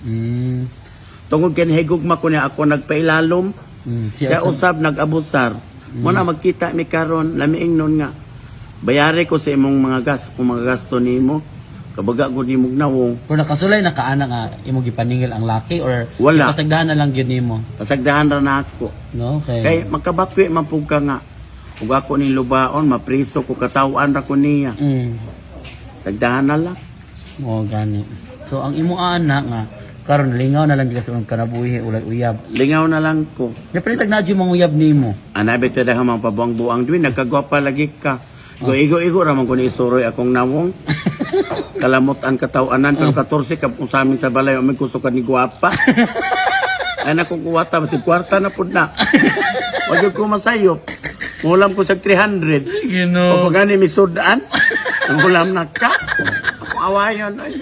Mm. Tungod kay higugma ko niya ako nagpailalom. Siya usab nag-abusar. Muna magkita mi karon lamiing nun nga. Bayari ko sa imong mga kung mga gasto nimo. Kabaga ko nimo nawong. Pero nakasulay nakaana nga imong gipaningil ang laki or Wala. ipasagdahan na lang gyud nimo. Pasagdahan ra na ako. No, okay. Kay makabakwi man pug ka nga. Ug ako ni lubaon mapriso ko katawan ra ko niya. Sagdahan na lang. Oo, gani. So ang imong anak nga karon lingaw na lang gyud sa kanabuhi ulay uyab. Lingaw na lang ko. Ya palitag na gyud mong uyab nimo. Anabi to dahang mga pabuang-buang duwi nagkagwapa lagi ka. Igo-igo raman ko ni isuroy akong nawong. Kalamutan katawanan pero 14 ka kung sa amin sa balay may gusto ka ni gwapa. Ay naku kuwata si kwarta na pud na. Wag ko masayo. Ulam ko sa 300. You know. O pagani mi sudan. Ang ulam na ka. Ako awayon ay.